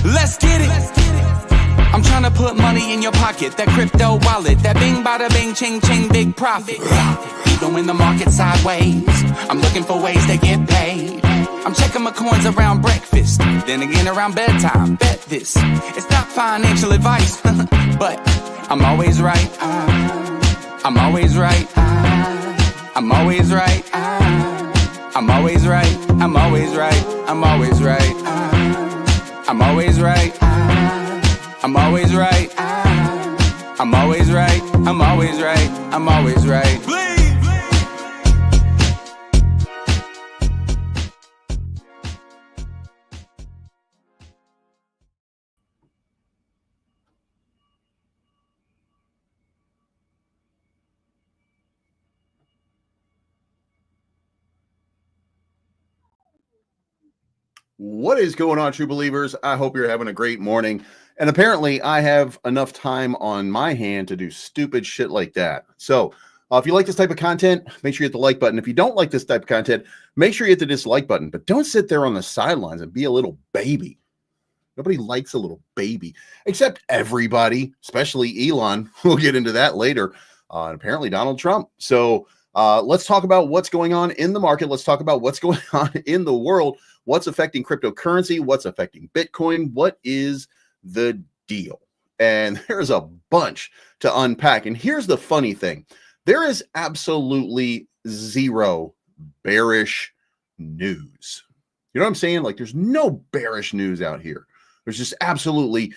Let's get it. I'm trying to put money in your pocket. That crypto wallet. That bing bada bing ching ching big profit. Even when the market's sideways, I'm looking for ways to get paid. I'm checking my coins around breakfast, then again around bedtime. Bet this, it's not financial advice, but I'm always right. I'm always right. I'm always right. I'm always right. I'm always right. I'm always right. I'm always right. I'm always right. I'm always right. I'm always right. I'm always right. What is going on, true believers? I hope you're having a great morning. And apparently I have enough time on my hand to do stupid shit like that. So if you like this type of content, make sure you hit the like button. If you don't like this type of content, make sure you hit the dislike button. But don't sit there on the sidelines and be a little baby. Nobody likes a little baby, except everybody, especially Elon. We'll get into that later. And apparently Donald Trump. So let's talk about what's going on in the market. Let's talk about what's going on in the world. What's affecting cryptocurrency? What's affecting Bitcoin? What is the deal? And there's a bunch to unpack. And here's the funny thing. There is absolutely zero bearish news. You know what I'm saying? Like, there's no bearish news out here. There's just absolutely,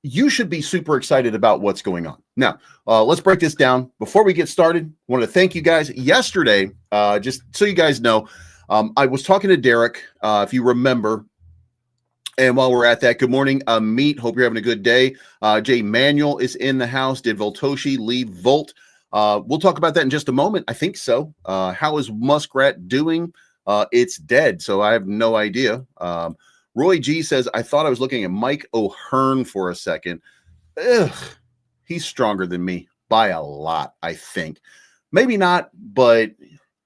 you should be super excited about what's going on. Now, let's break this down. Before we get started, I want to thank you guys. Yesterday, just so you guys know, I was talking to Derek, if you remember, and while we're at that, good morning, Meet. Hope you're having a good day. Jay Manuel is in the house. Did Voltoshi leave Volt? We'll talk about that in just a moment. I think so. How is Muskrat doing? It's dead, so I have no idea. Roy G says, I thought I was looking at Mike O'Hearn for a second. Ugh, he's stronger than me by a lot, I think. Maybe not, but,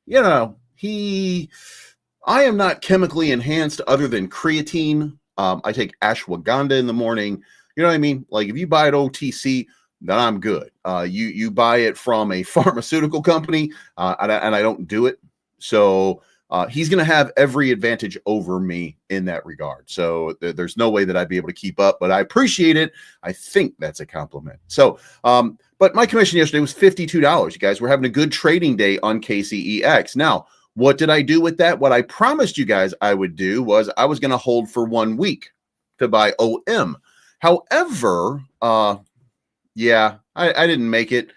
you know, I am not chemically enhanced other than creatine. I take ashwagandha in the morning. You know what I mean? Like, if you buy it OTC, then I'm good. You buy it from a pharmaceutical company, and I don't do it. So he's going to have every advantage over me in that regard. So there's no way that I'd be able to keep up, but I appreciate it. I think that's a compliment. So, but my commission yesterday was $52. You guys were having a good trading day on KCEX. Now, what did I do with that? What I promised you guys I would do was I was going to hold for 1 week to buy OM. However, yeah, I didn't make it.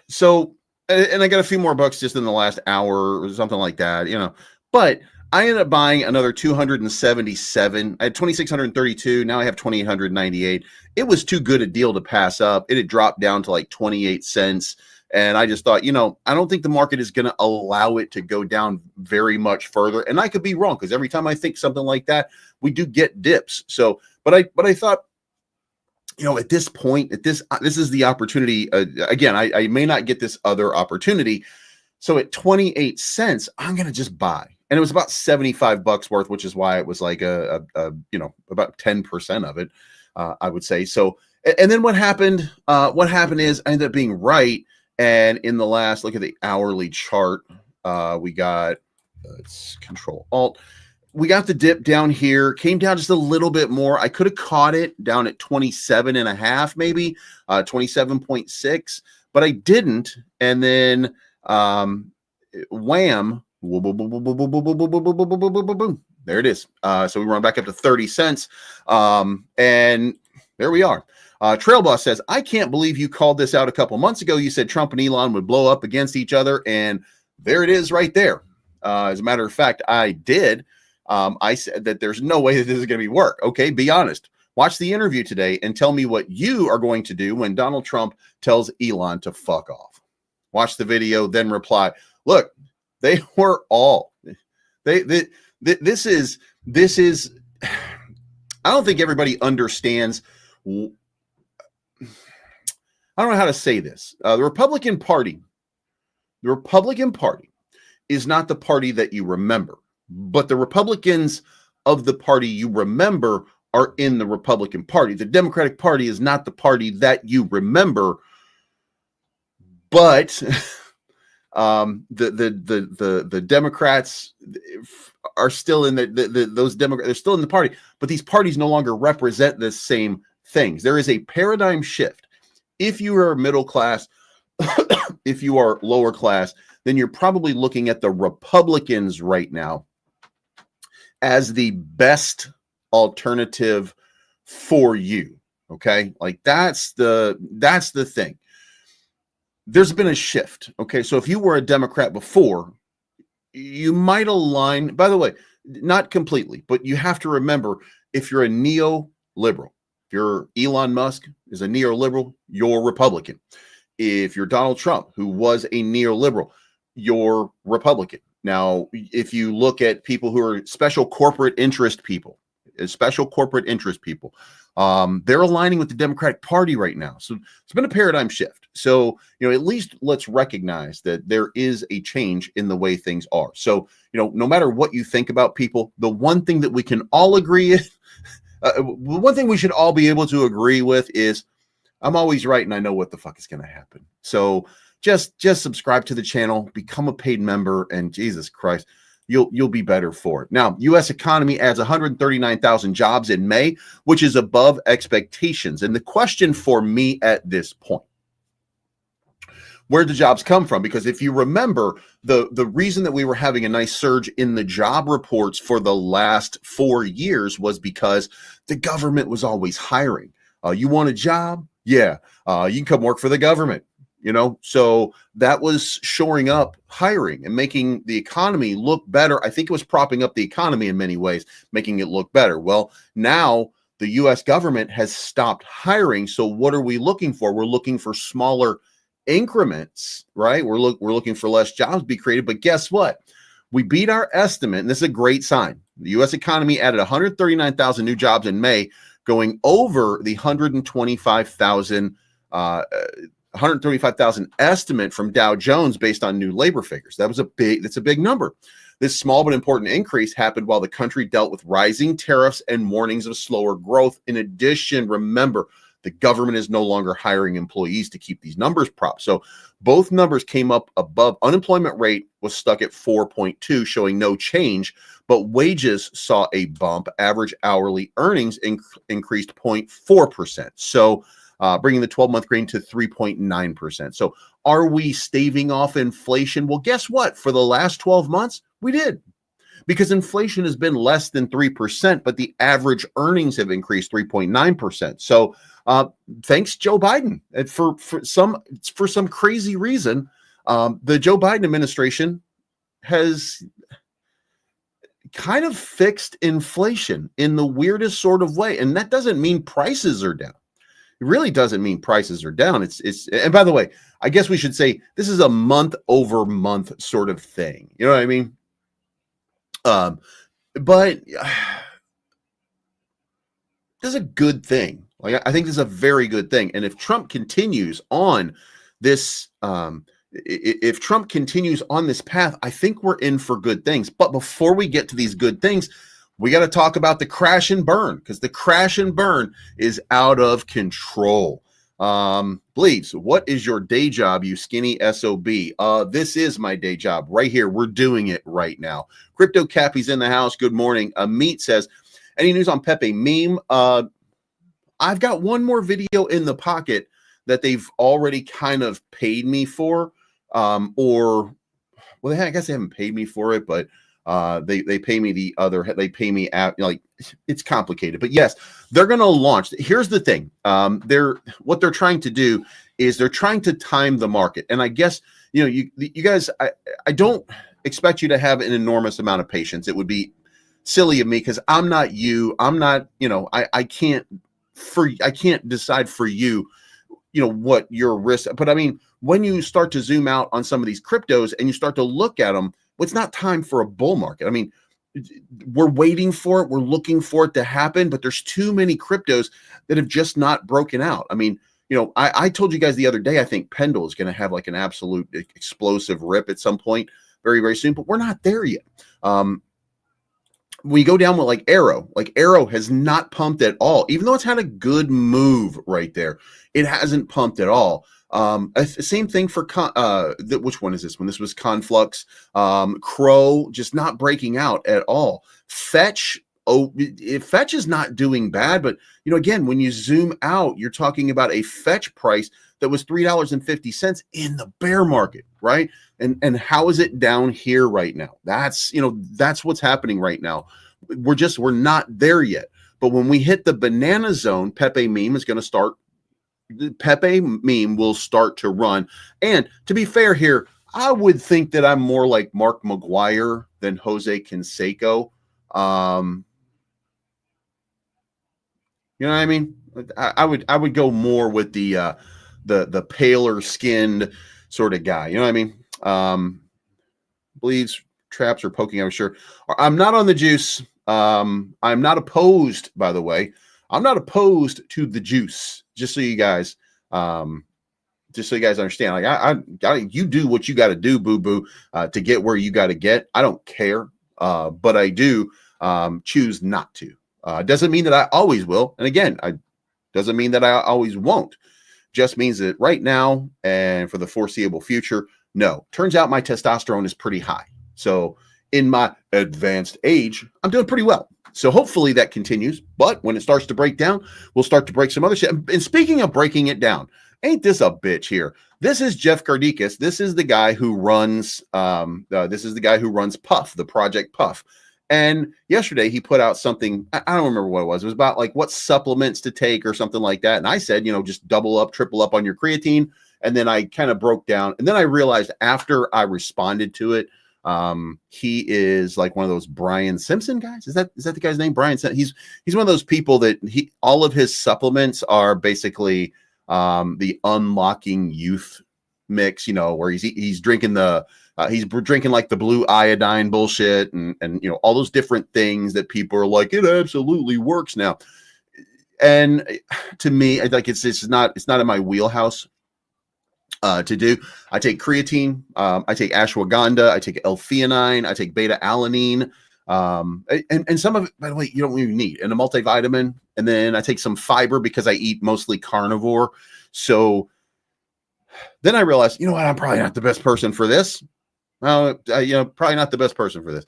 So, and I got a few more bucks just in the last hour or something like that, you know, but I ended up buying another 277. I had 2,632. Now I have 2,898. It was too good a deal to pass up. It had dropped down to like 28 cents. And I just thought, you know, I don't think the market is going to allow it to go down very much further. And I could be wrong, because every time I think something like that, we do get dips. So, but I thought, you know, at this point, this is the opportunity. Again, I may not get this other opportunity. So at 28 cents, I'm going to just buy. And it was about 75 bucks worth, which is why it was like you know, about 10% of it, I would say. So, and then what happened is I ended up being right. And in the last, look at the hourly chart, we got, let's Control Alt. We got the dip down here, came down just a little bit more. I could have caught it down at 27 and a half, maybe 27.6, but I didn't. And then wham, there it is. So we run back up to 30 cents. And there we are. Trail Boss says, I can't believe you called this out a couple months ago. You said Trump and Elon would blow up against each other. And there it is right there. As a matter of fact, I did. I said that there's no way that this is going to be work. Okay, be honest. Watch the interview today and tell me what you are going to do when Donald Trump tells Elon to fuck off. Watch the video, then reply. Look, they were all. This is. I don't think everybody understands. I don't know how to say this. The Republican Party is not the party that you remember, but the Republicans of the party you remember are in the Republican Party. The Democratic Party is not the party that you remember, but the Democrats are still in those Democrats. They're still in the party, but these parties no longer represent the same things. There is a paradigm shift. If you are middle class, if you are lower class, then you're probably looking at the Republicans right now as the best alternative for you. Okay, like that's the thing. There's been a shift. Okay, so if you were a Democrat before, you might align, by the way, not completely, but you have to remember, if you're a neoliberal, if you're Elon Musk is a neoliberal, you're Republican. If you're Donald Trump, who was a neoliberal, you're Republican. Now, if you look at people who are special corporate interest people, they're aligning with the Democratic Party right now. So it's been a paradigm shift. So, at least let's recognize that there is a change in the way things are. So, no matter what you think about people, the one thing that we can all agree, one thing we should all be able to agree with is I'm always right and I know what the fuck is going to happen. So just subscribe to the channel, become a paid member, and Jesus Christ, you'll be better for it. Now, U.S. economy adds 139,000 jobs in May, which is above expectations. And the question for me at this point, where the jobs come from? Because if you remember, the reason that we were having a nice surge in the job reports for the last 4 years was because the government was always hiring. You want a job? Yeah. You can come work for the government. So that was shoring up hiring and making the economy look better. I think it was propping up the economy in many ways, making it look better. Well, now the U.S. government has stopped hiring. So what are we looking for? We're looking for smaller increments, right? We're looking for less jobs to be created. But guess what? We beat our estimate, and this is a great sign. The U.S. economy added 139,000 new jobs in May, going over the 135,000 estimate from Dow Jones based on new labor figures. That's a big number. This small but important increase happened while the country dealt with rising tariffs and warnings of slower growth. In addition, remember, the government is no longer hiring employees to keep these numbers propped. So both numbers came up above. Unemployment rate was stuck at 4.2, showing no change, but wages saw a bump. Average hourly earnings increased 0.4%. So bringing the 12-month grain to 3.9%. So are we staving off inflation? Well, guess what? For the last 12 months, we did. Because inflation has been less than 3%, but the average earnings have increased 3.9%. So thanks, Joe Biden. And for some crazy reason, the Joe Biden administration has kind of fixed inflation in the weirdest sort of way. And that doesn't mean prices are down. It really doesn't mean prices are down. And by the way, I guess we should say this is a month over month sort of thing. You know what I mean? But this is a good thing. Like, I think this is a very good thing. And if Trump continues on this, if Trump continues on this path, I think we're in for good things. But before we get to these good things, we got to talk about the crash and burn, because the crash and burn is out of control. Please, what is your day job, you skinny SOB? This is my day job right here. We're doing it right now. Crypto Cappy's in the house. Good morning. Meet says, any news on Pepe meme? I've got one more video in the pocket that they've already kind of paid me for. I guess they haven't paid me for it, but they pay me they pay me at, like, it's complicated, but yes, they're going to launch. Here's the thing. What they're trying to do is they're trying to time the market. And I guess, you guys, I don't expect you to have an enormous amount of patience. It would be silly of me, because I'm not you. I'm not, I can't decide for you, what your risk, but I mean, when you start to zoom out on some of these cryptos and you start to look at them, well, it's not time for a bull market. I mean, we're waiting for it. We're looking for it to happen, but there's too many cryptos that have just not broken out. I mean, I told you guys the other day, I think Pendle is going to have like an absolute explosive rip at some point very, very soon, but we're not there yet. we go down with like Arrow has not pumped at all, even though it's had a good move right there. It hasn't pumped at all. Same thing for which one is this one? This was Conflux. Crow just not breaking out at all. Fetch. Fetch is not doing bad, but again, when you zoom out, you're talking about a fetch price that was $3.50 in the bear market, right? And how is it down here right now? That's what's happening right now. We're not there yet. But when we hit the banana zone, Pepe meme is going to start. The Pepe meme will start to run. And to be fair here, I would think that I'm more like Mark McGuire than Jose Canseco. You know what I mean? I would go more with the paler skinned sort of guy. You know what I mean? Believes traps are poking. I'm sure. I'm not on the juice. I'm not opposed, by the way. I'm not opposed to the juice. Just so you guys understand. Like you do what you got to do, boo boo, to get where you got to get. I don't care, but I do choose not to. Doesn't mean that I always will. And again, doesn't mean that I always won't. Just means that right now and for the foreseeable future, no. Turns out my testosterone is pretty high. So in my advanced age, I'm doing pretty well. So hopefully that continues. But when it starts to break down, we'll start to break some other shit. And speaking of breaking it down, ain't this a bitch here? This is Jeff Kardikis. This is the guy who runs Puff, the project Puff. And yesterday he put out something, I don't remember what it was. It was about like what supplements to take or something like that. And I said, just double up, triple up on your creatine. And then I kind of broke down. And then I realized after I responded to it, he is like one of those Brian Simpson guys. Is that the guy's name? Brian Simpson. He's one of those people that all of his supplements are basically the unlocking youth mix, where he's drinking he's drinking like the blue iodine bullshit and all those different things that people are like, it absolutely works now. And to me, I like it's not in my wheelhouse to do. I take creatine, I take ashwagandha, I take L-theanine, I take beta-alanine, and some of it, by the way, you don't even need, and a multivitamin. And then I take some fiber because I eat mostly carnivore. So then I realized, what, I'm probably not the best person for this. Probably not the best person for this.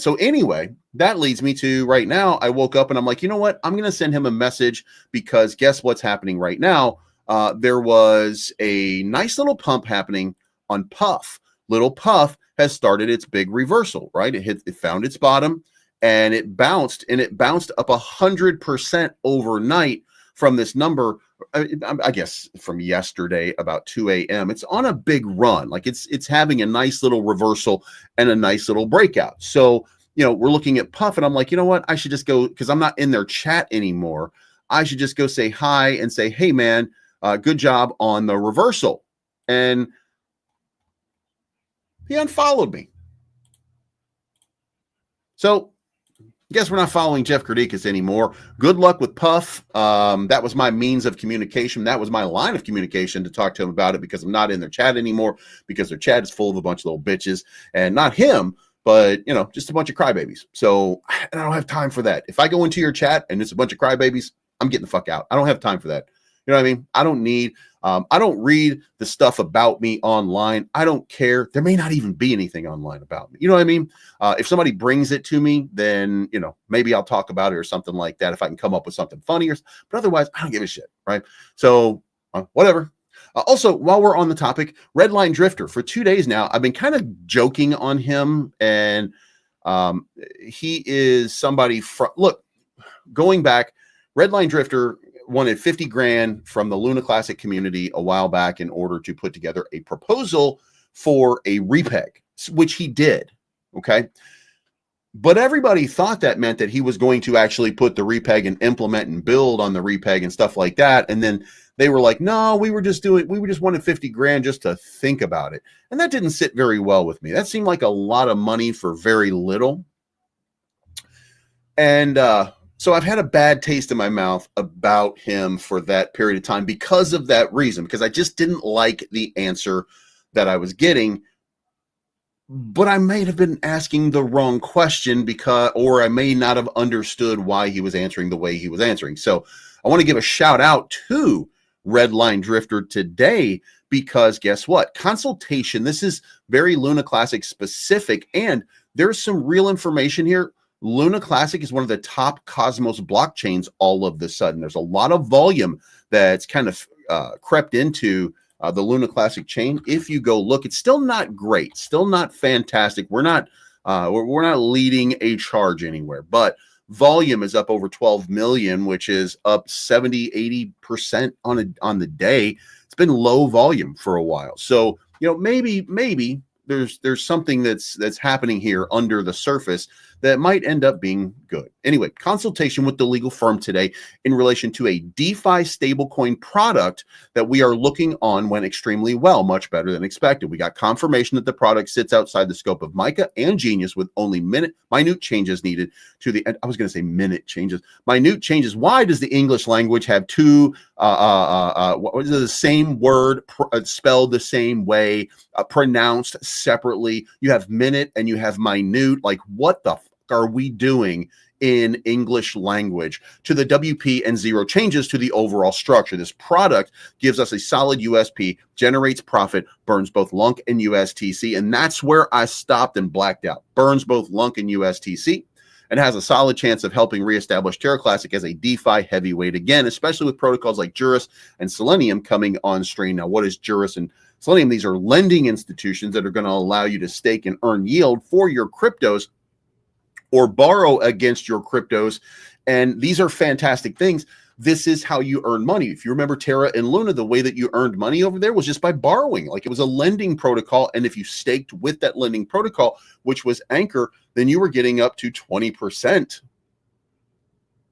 So anyway, that leads me to right now. I woke up and I'm like, you know what? I'm going to send him a message because guess what's happening right now? There was a nice little pump happening on Puff. Little Puff has started its big reversal, right? It found its bottom and it bounced up 100% overnight from this number. I guess from yesterday about 2 a.m. It's on a big run. Like it's having a nice little reversal and a nice little breakout. So, we're looking at Puff and I'm like, you know what? I should just go, because I'm not in their chat anymore. I should just go say hi and say, hey man, good job on the reversal. And he unfollowed me. So guess we're not following Jeff Kardikis anymore. Good luck with Puff. That was my means of communication. That was my line of communication to talk to him about it, because I'm not in their chat anymore, because their chat is full of a bunch of little bitches, and not him, but just a bunch of crybabies. So I don't have time for that. If I go into your chat and it's a bunch of crybabies, I'm getting the fuck out. I don't have time for that. You know what I mean? I don't need, I don't read the stuff about me online. I don't care. There may not even be anything online about me. You know what I mean? If somebody brings it to me, then, maybe I'll talk about it or something like that, if I can come up with something funny, but otherwise I don't give a shit. Right. So whatever. Also, while we're on the topic, Redline Drifter, for 2 days now, I've been kind of joking on him, and he is somebody look, going back, Redline Drifter wanted 50 grand from the Luna Classic community a while back in order to put together a proposal for a repeg, which he did. Okay. But everybody thought that meant that he was going to actually put the repeg and implement and build on the repeg and stuff like that. And then they were like, no, we just wanted 50 grand just to think about it. And that didn't sit very well with me. That seemed like a lot of money for very little. And, so I've had a bad taste in my mouth about him for that period of time because of that reason, because I just didn't like the answer that I was getting. but I may have been asking the wrong question or I may not have understood why he was answering the way he was answering. So I want to give a shout out to Redline Drifter today, because guess what? Consultation. This is very Luna Classic specific, and there's some real information here. Luna Classic is one of the top Cosmos blockchains all of the sudden. There's a lot of volume that's kind of crept into the Luna Classic chain. If you go look, it's still not great, still not fantastic. We're not leading a charge anywhere, but volume is up over 12 million, which is up 70-80% on the day. It's been low volume for a while, so maybe there's something that's happening here under the surface that might end up being good. Anyway, consultation with the legal firm today in relation to a DeFi stablecoin product that we are looking on went extremely well, much better than expected. We got confirmation that the product sits outside the scope of Mica and Genius with only minute changes needed to the, I was going to say minute changes, minute changes. Why does the English language have two, what is the same word spelled the same way, pronounced separately? You have minute and you have minute. Like, what the are we doing in English language? To the WP and zero changes to the overall structure. This product gives us a solid USP, generates profit, burns both LUNC and USTC, and that's where I stopped and blacked out. Burns both LUNC and USTC, and has a solid chance of helping reestablish Terra Classic as a DeFi heavyweight again, especially with protocols like Juris and Selenium coming on stream. Now, what is Juris and Selenium? These are lending institutions that are going to allow you to stake and earn yield for your cryptos or borrow against your cryptos. And these are fantastic things. This is how you earn money. If you remember Terra and Luna, the way that you earned money over there was just by borrowing. Like, it was a lending protocol. And if you staked with that lending protocol, which was Anchor, then you were getting up to 20%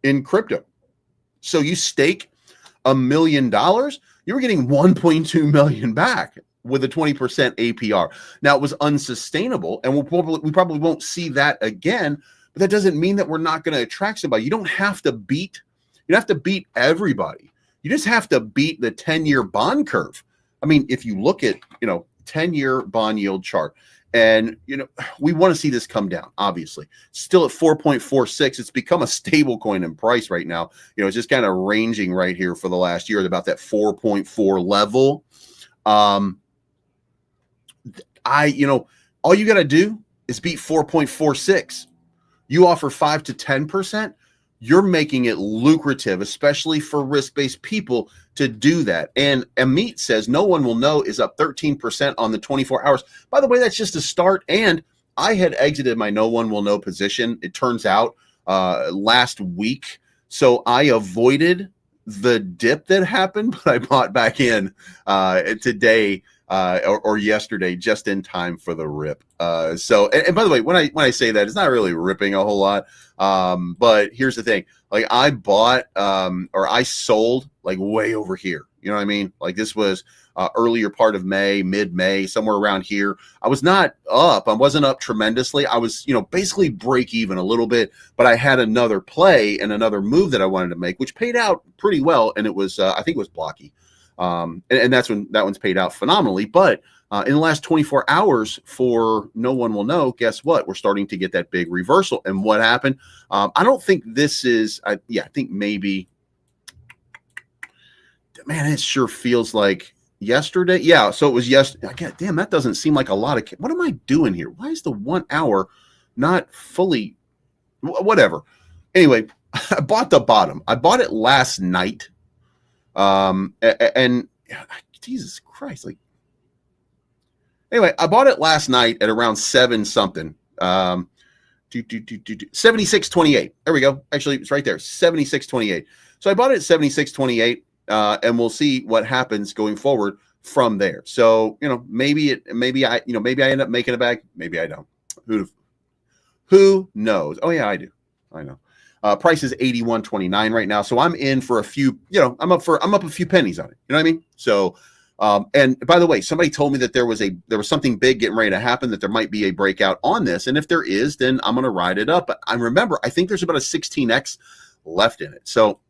in crypto. So you stake $1 million, you were getting 1.2 million back with a 20% APR. Now, it was unsustainable, and we probably won't see that again, but that doesn't mean that we're not going to attract somebody. You don't have to beat everybody. You just have to beat the 10-year bond curve. I mean, if you look at, 10-year bond yield chart, and, we want to see this come down, obviously. Still at 4.46. It's become a stable coin in price right now. It's just kind of ranging right here for the last year at about that 4.4 level. All you got to do is beat 4.46. You offer 5 to 10%. You're making it lucrative, especially for risk-based people, to do that. And Amit says no one will know is up 13% on the 24 hours. By the way, that's just a start. And I had exited my no one will know position, it turns out, last week. So I avoided the dip that happened, but I bought back in today or yesterday, just in time for the rip. So by the way, when I say that, it's not really ripping a whole lot. But here's the thing: like, I bought or I sold like way over here. You know what I mean? Like, this was earlier part of May, mid-May, somewhere around here. I was not up. I wasn't up tremendously. I was, basically break even a little bit, but I had another play and another move that I wanted to make, which paid out pretty well. And it was, I think it was blocky. And that's when that one's paid out phenomenally. But in the last 24 hours, for no one will know, guess what? We're starting to get that big reversal. And what happened? I don't think this is, I think maybe, man, it sure feels like yesterday. Yeah, so it was yesterday. God damn, that doesn't seem like a lot of, what am I doing here? Why is the 1 hour not fully, whatever. Anyway, I bought the bottom. I bought it last night. And Jesus Christ, like, anyway, I bought it last night at around 7 something, 76.28. There we go. Actually, it's right there, 76.28. So I bought it at 76.28, and we'll see what happens going forward from there. So, maybe I end up making it back. Maybe I don't. Who knows? Oh yeah, I do. I know. Price is 81.29 right now, so I'm in for a few. I'm up a few pennies on it. You know what I mean? So, and by the way, somebody told me that there was something big getting ready to happen, that there might be a breakout on this, and if there is, then I'm going to ride it up. But I think there's about a 16x left in it. So,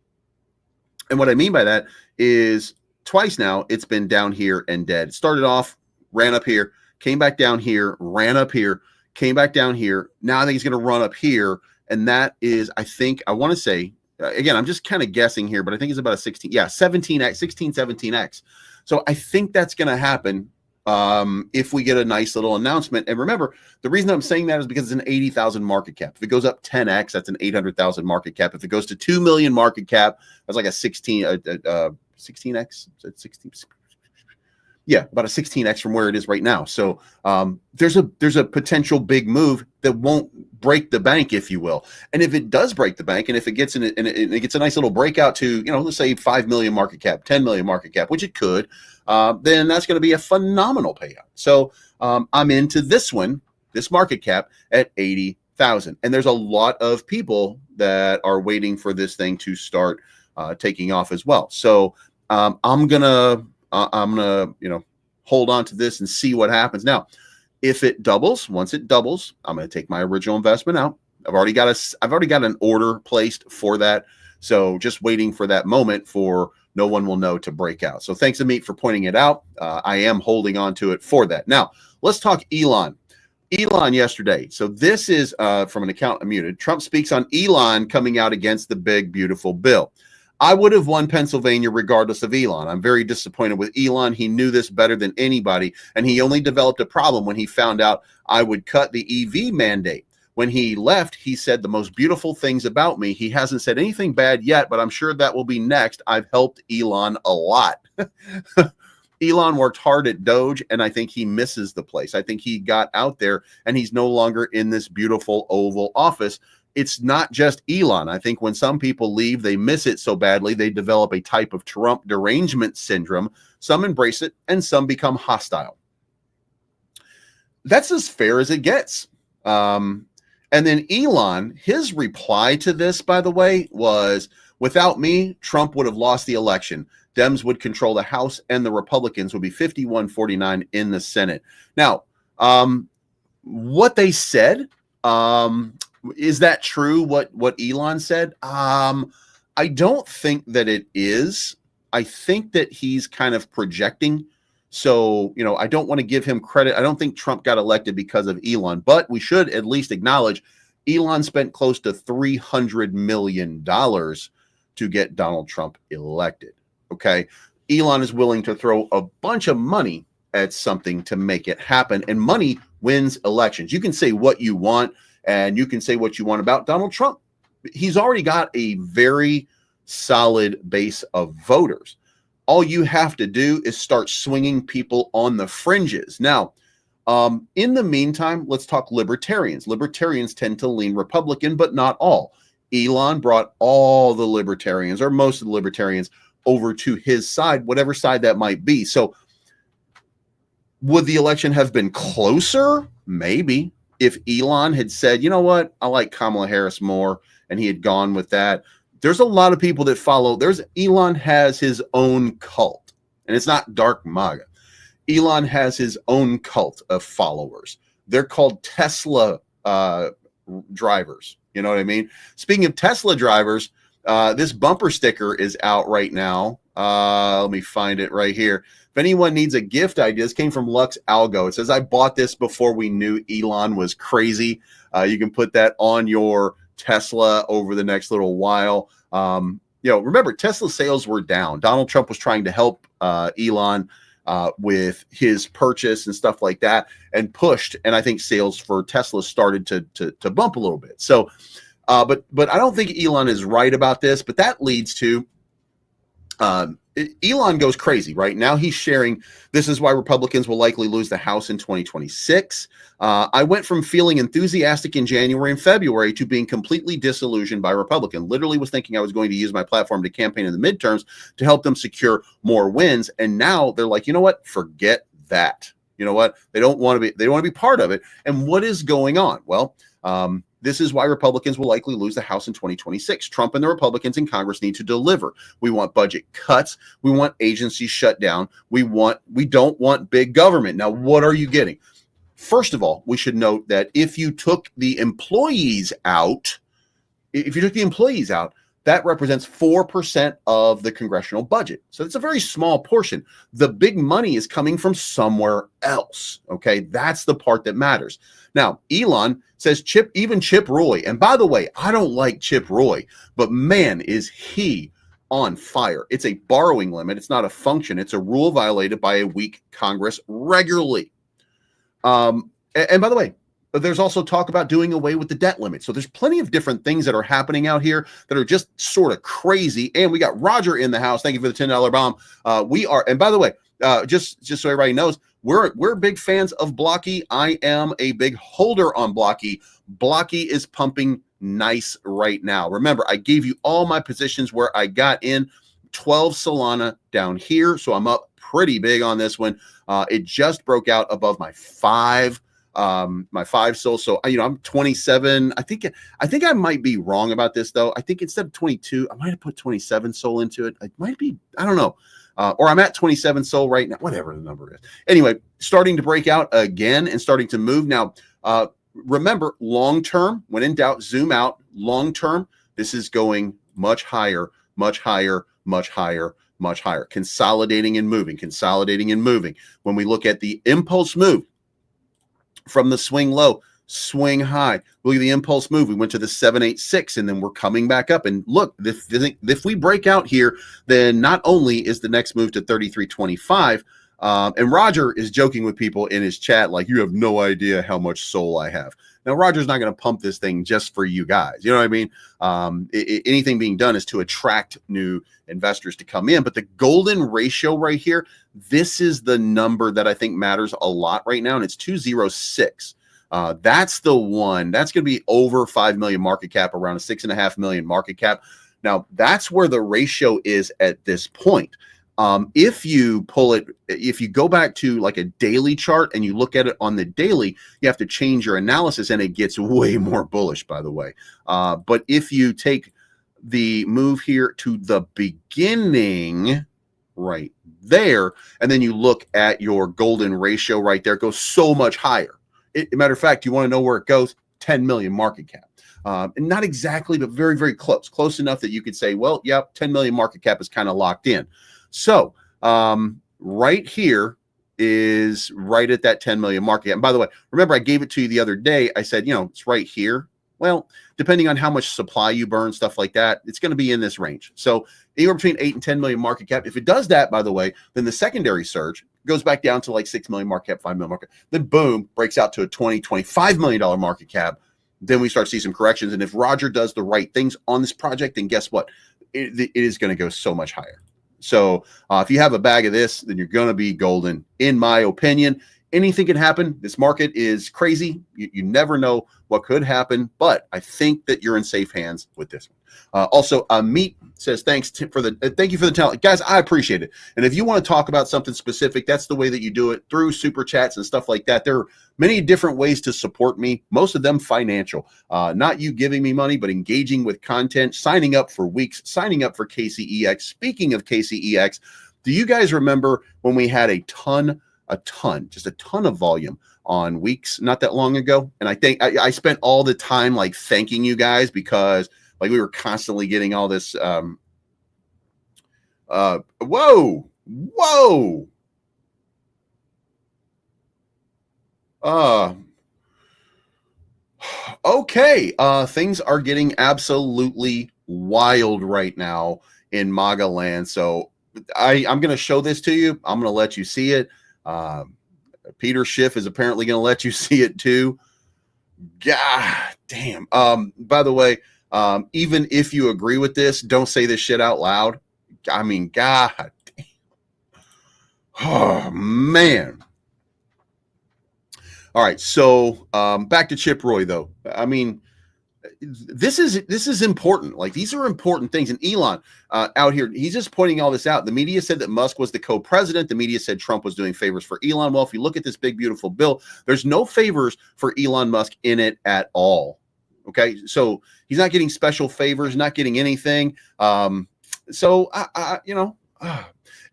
and what I mean by that is twice now it's been down here and dead. It started off, ran up here, came back down here, ran up here, came back down here. Now I think he's going to run up here. And that is, I want to say, again, I'm just kind of guessing here, but I think it's about a 17x, 16, 17x. So I think that's going to happen if we get a nice little announcement. And remember, the reason I'm saying that is because it's an 80,000 market cap. If it goes up 10x, that's an 800,000 market cap. If it goes to 2 million market cap, that's like a 16x, 16. Yeah, about a 16x from where it is right now. So there's a potential big move that won't break the bank, if you will. And if it does break the bank, and if it gets in and it gets a nice little breakout to, let's say 5 million market cap, 10 million market cap, which it could, then that's going to be a phenomenal payout. So I'm into this one, this market cap at 80,000. And there's a lot of people that are waiting for this thing to start taking off as well. So I'm gonna hold on to this and see what happens. Now, if it doubles, once it doubles, I'm going to take my original investment out. I've already got an order placed for that. So just waiting for that moment for no one will know to break out. So thanks, Amit, for pointing it out. I am holding on to it for that. Now, let's talk Elon. Elon yesterday. So this is from an account unmuted. Trump speaks on Elon coming out against the big, beautiful bill. I would have won Pennsylvania regardless of Elon. I'm very disappointed with Elon. He knew this better than anybody, and he only developed a problem when he found out I would cut the EV mandate. When he left, he said the most beautiful things about me. He hasn't said anything bad yet, but I'm sure that will be next. I've helped Elon a lot. Elon worked hard at Doge, and I think he misses the place. I think he got out there, and he's no longer in this beautiful Oval Office. It's not just Elon. I think when some people leave, they miss it so badly, they develop a type of Trump derangement syndrome. Some embrace it, and some become hostile. That's as fair as it gets. And then Elon, his reply to this, by the way, was, without me, Trump would have lost the election. Dems would control the House, and the Republicans would be 51-49 in the Senate. Now, what they said, is that true, what Elon said? I don't think that it is. I think that he's kind of projecting. So, I don't want to give him credit. I don't think Trump got elected because of Elon, but we should at least acknowledge Elon spent close to $300 million to get Donald Trump elected. Okay. Elon is willing to throw a bunch of money at something to make it happen, and money wins elections. You can say what you want, and you can say what you want about Donald Trump. He's already got a very solid base of voters. All you have to do is start swinging people on the fringes. Now, in the meantime, let's talk libertarians. Libertarians tend to lean Republican, but not all. Elon brought all the libertarians, or most of the libertarians, over to his side, whatever side that might be. So would the election have been closer? Maybe. If Elon had said, you know what, I like Kamala Harris more, and he had gone with that. There's a lot of people that follow. Elon has his own cult, and it's not dark MAGA. Elon has his own cult of followers. They're called Tesla drivers. You know what I mean? Speaking of Tesla drivers, this bumper sticker is out right now. Let me find it right here. If anyone needs a gift idea, this came from Lux Algo. It says, I bought this before we knew Elon was crazy. You can put that on your Tesla over the next little while. Remember, Tesla sales were down. Donald Trump was trying to help Elon with his purchase and stuff like that, and pushed. And I think sales for Tesla started to bump a little bit. So, but I don't think Elon is right about this. But that leads to Elon goes crazy right now. He's sharing, this is why Republicans will likely lose the House in 2026. I went from feeling enthusiastic in January and February to being completely disillusioned by Republican. Literally was thinking I was going to use my platform to campaign in the midterms to help them secure more wins. And now they're like, you know what? Forget that. You know what? They don't want to be part of it. And what is going on? Well, this is why Republicans will likely lose the House in 2026. Trump and the Republicans in Congress need to deliver. We want budget cuts. We want agencies shut down. We don't want big government. Now, what are you getting? First of all, we should note that if you took the employees out, that represents 4% of the congressional budget. So it's a very small portion. The big money is coming from somewhere else. Okay, that's the part that matters. Now, Elon says Chip Roy, and by the way, I don't like Chip Roy, but man, is he on fire. It's a borrowing limit. It's not a function. It's a rule violated by a weak Congress regularly. And by the way, there's also talk about doing away with the debt limit. So there's plenty of different things that are happening out here that are just sort of crazy. And we got Roger in the house. Thank you for the $10 bomb. We are, and by the way, just so everybody knows, we're big fans of Blocky. I am a big holder on Blocky. Blocky is pumping nice right now. Remember, I gave you all my positions where I got in 12 Solana down here. So I'm up pretty big on this one. It just broke out above my 5 SOL. So, I'm 27. I think I might be wrong about this though. I think instead of 22, I might have put 27 SOL into it. It might be, I don't know. Or I'm at 27 SOL right now, whatever the number is. Anyway, starting to break out again and starting to move. Now, remember, long-term, when in doubt, zoom out. Long-term, this is going much higher, much higher, much higher, much higher. Consolidating and moving, consolidating and moving. When we look at the impulse move from the swing low, swing high, look at the impulse move. We went to the 786 and then we're coming back up. And look, if we break out here, then not only is the next move to 33.25, and Roger is joking with people in his chat like, you have no idea how much SOL I have. Now, Roger's not going to pump this thing just for you guys. You know what I mean? Anything being done is to attract new investors to come in. But the golden ratio right here, this is the number that I think matters a lot right now, and it's 206. That's the one. That's going to be over 5 million market cap, around a 6.5 million market cap. Now, that's where the ratio is at this point. If you go back to like a daily chart and you look at it on the daily, you have to change your analysis and it gets way more bullish, by the way. But if you take the move here to the beginning right there, and then you look at your golden ratio right there, it goes so much higher. Matter of fact, you want to know where it goes? 10 million market cap. And not exactly, but very, very close enough that you could say, well, yep, 10 million market cap is kind of locked in. So right here is right at that 10 million market cap. And by the way, remember I gave it to you the other day. I said, it's right here. Well, depending on how much supply you burn, stuff like that, it's going to be in this range. So anywhere between 8 and 10 million market cap. If it does that, by the way, then the secondary surge goes back down to like 6 million market cap, 5 million market cap. Then boom, breaks out to a $25 million market cap. Then we start to see some corrections. And if Roger does the right things on this project, then guess what? It is going to go so much higher. So if you have a bag of this, then you're going to be golden, in my opinion. Anything can happen. This market is crazy. You never know what could happen, but I think that you're in safe hands with this one. Also, Meet says, thank you for the talent. Guys, I appreciate it. And if you want to talk about something specific, that's the way that you do it, through super chats and stuff like that. There are many different ways to support me, most of them financial. Not you giving me money, but engaging with content, signing up for weeks, signing up for KCEX. Speaking of KCEX, do you guys remember when we had just a ton of volume on weeks not that long ago? And I think I spent all the time like thanking you guys because like we were constantly getting all this whoa okay, things are getting absolutely wild right now in MAGA land. So I'm going to show this to you. I'm going to let you see it. Peter Schiff is apparently going to let you see it too. God damn. By the way, even if you agree with this, don't say this shit out loud. I mean, God damn. Oh man. All right. So, back to Chip Roy though. I mean, this is important. Like, these are important things. And Elon out here, he's just pointing all this out. The media said that Musk was the co-president. The media said Trump was doing favors for Elon. Well, if you look at this big, beautiful bill, there's no favors for Elon Musk in it at all. Okay. So he's not getting special favors, not getting anything. So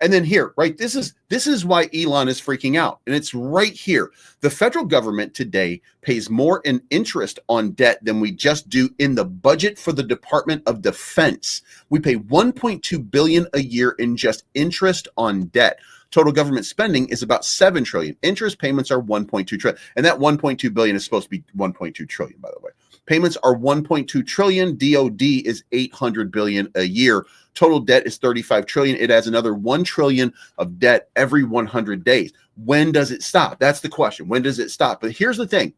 And then here, right, this is why Elon is freaking out. And it's right here. The federal government today pays more in interest on debt than we just do in the budget for the Department of Defense. We pay 1.2 billion a year in just interest on debt. Total government spending is about 7 trillion. Interest payments are 1.2 trillion. And that 1.2 billion is supposed to be 1.2 trillion, by the way. Payments are 1.2 trillion. DOD is 800 billion a year. Total debt is 35 trillion. It adds another 1 trillion of debt every 100 days. When does it stop? That's the question. When does it stop? But here's the thing.